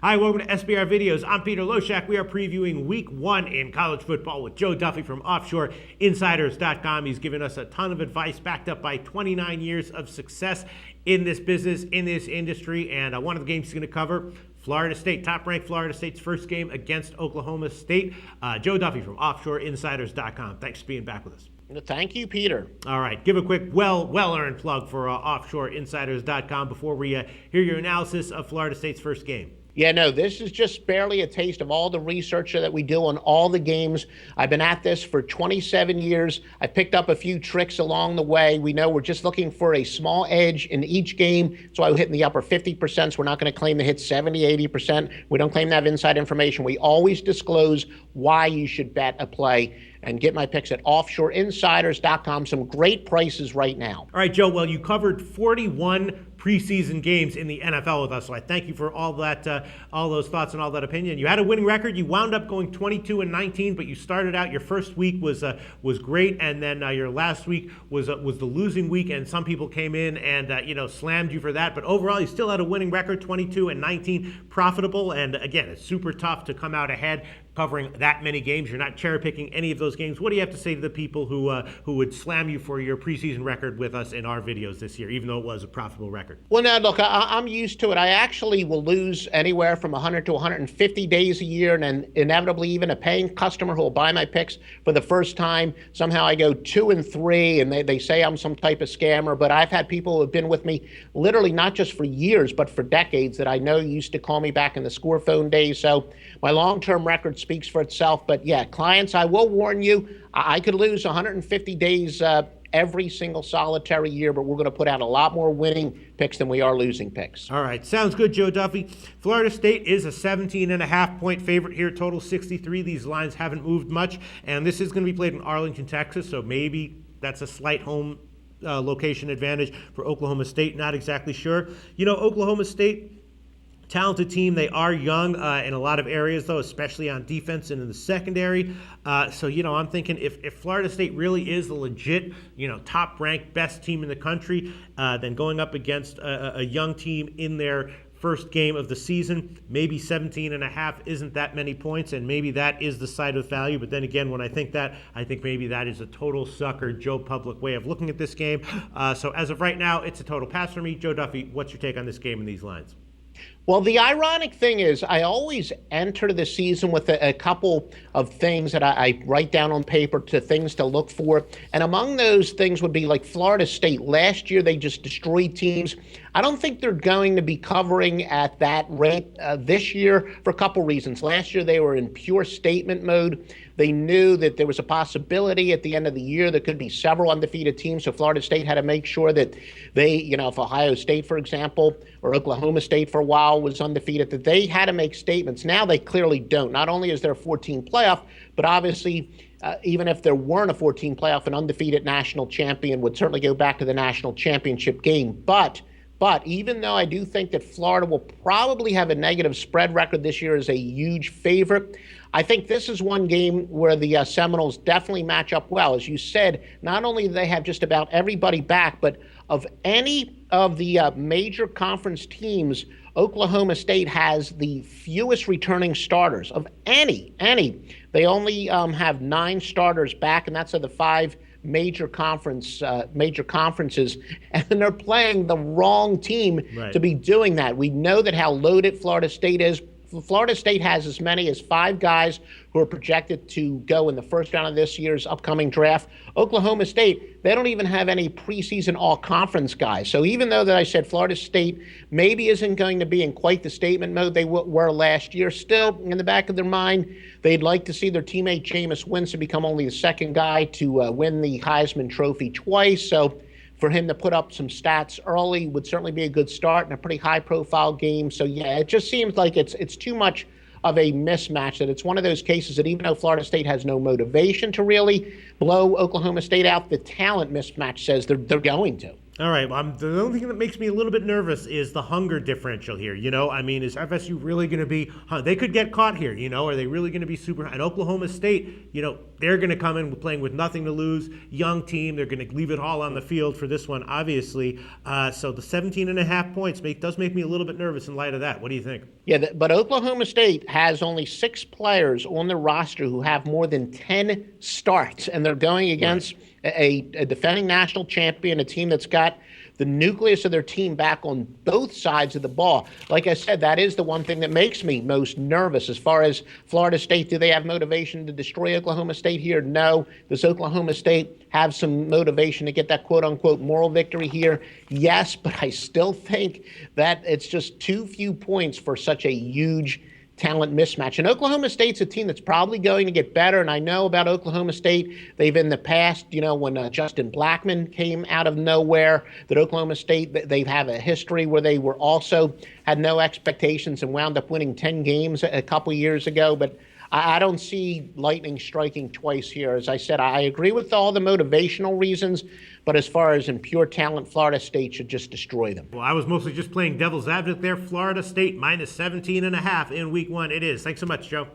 Hi, welcome to SBR Videos. I'm Peter Loshak. We are previewing Week 1 in college football with Joe Duffy from OffshoreInsiders.com. He's given us a ton of advice backed up by 29 years of success in this business, in this industry, and one of the games he's going to cover, Florida State, top-ranked Florida State's first game against Oklahoma State. Joe Duffy from OffshoreInsiders.com. Thanks for being back with us. Thank you, Peter. All right, give a quick, well-earned plug for OffshoreInsiders.com before we hear your analysis of Florida State's first game. Yeah, no, this is just barely a taste of all the research that we do on all the games. I've been at this for 27 years. I picked up a few tricks along the way. We know we're just looking for a small edge in each game. So I hit in the upper 50%. So we're not going to claim to hit 70, 80%. We don't claim to have inside information. We always disclose why you should bet a play. And get my picks at OffshoreInsiders.com. Some great prices right now. All right, Joe. Well, you covered 41 preseason games in the NFL with us, so I thank you for all that, all those thoughts and all that opinion. You had a winning record. You wound up going 22-19, but you started out. Your first week was great, and then your last week was the losing week. And some people came in and slammed you for that. But overall, you still had a winning record, 22-19, profitable. And again, it's super tough to come out ahead covering that many games. You're not cherry picking any of those games. What do you have to say to the people who would slam you for your preseason record with us in our videos this year, even though it was a profitable record? Well, now, look, I'm used to it. I actually will lose anywhere from 100 to 150 days a year, and then inevitably even a paying customer who will buy my picks for the first time. Somehow I go 2-3, and they say I'm some type of scammer, but I've had people who have been with me literally not just for years, but for decades that I know used to call me back in the score phone days. So my long-term record speaks for itself. But yeah, clients, I will warn you, I could lose 150 days every single solitary year, but we're going to put out a lot more winning picks than we are losing picks. All right, sounds good, Joe Duffy. Florida State is a 17.5-point favorite here, total 63. These lines haven't moved much, and this is going to be played in Arlington, Texas, so maybe that's a slight home location advantage for Oklahoma State. Not exactly sure. Oklahoma State, talented team. They are young in a lot of areas, though, especially on defense and in the secondary. So I'm thinking if Florida State really is the legit, top-ranked best team in the country, then going up against a young team in their first game of the season, maybe 17.5 isn't that many points, and maybe that is the side of value. But then again, when I think maybe that is a total sucker Joe Public way of looking at this game. So as of right now, it's a total pass for me. Joe Duffy, what's your take on this game and these lines? Well, the ironic thing is I always enter the season with a couple of things that I write down on paper to things to look for. And among those things would be like Florida State. Last year, they just destroyed teams. I don't think they're going to be covering at that rate this year for a couple reasons. Last year, they were in pure statement mode. They knew that there was a possibility at the end of the year there could be several undefeated teams. So Florida State had to make sure that they, if Ohio State, for example, or Oklahoma State for a while was undefeated, that they had to make statements. Now they clearly don't. Not only is there a 14 playoff, but obviously even if there weren't a 14 playoff, an undefeated national champion would certainly go back to the national championship game. But even though I do think that Florida will probably have a negative spread record this year as a huge favorite, I think this is one game where the Seminoles definitely match up well. As you said, not only do they have just about everybody back, but of any of the major conference teams, Oklahoma State has the fewest returning starters of any. They only have 9 starters back, and that's of the 5 major conferences, and they're playing the wrong team to be doing that. We know that how loaded Florida State is. Florida State has as many as 5 guys who are projected to go in the first round of this year's upcoming draft. Oklahoma State, they don't even have any preseason all-conference guys. So even though that I said Florida State maybe isn't going to be in quite the statement mode they were last year, still in the back of their mind, they'd like to see their teammate Jameis Winston become only the second guy to win the Heisman Trophy twice. So for him to put up some stats early would certainly be a good start in a pretty high-profile game. So, yeah, it just seems like it's too much of a mismatch, that it's one of those cases that even though Florida State has no motivation to really blow Oklahoma State out, the talent mismatch says they're going to. All right. Well, the only thing that makes me a little bit nervous is the hunger differential here. I mean, is FSU really going to be? They could get caught here. Are they really going to be super? And Oklahoma State, they're going to come in playing with nothing to lose. Young team. They're going to leave it all on the field for this one, obviously. So the 17.5 points does make me a little bit nervous in light of that. What do you think? Yeah, but Oklahoma State has only 6 players on the roster who have more than 10 starts, and they're going against a defending national champion, a team that's got the nucleus of their team back on both sides of the ball. Like I said, that is the one thing that makes me most nervous. As far as Florida State, do they have motivation to destroy Oklahoma State here? No. Does Oklahoma State have some motivation to get that quote-unquote moral victory here? Yes, but I still think that it's just too few points for such a huge talent mismatch. And Oklahoma State's a team that's probably going to get better. And I know about Oklahoma State, they've in the past, when Justin Blackman came out of nowhere, that Oklahoma State, they've had a history where they were also had no expectations and wound up winning 10 games a couple years ago. But I don't see lightning striking twice here. As I said, I agree with all the motivational reasons, but as far as in pure talent, Florida State should just destroy them. Well, I was mostly just playing devil's advocate there. Florida State minus 17.5 in week 1. It is. Thanks so much, Joe.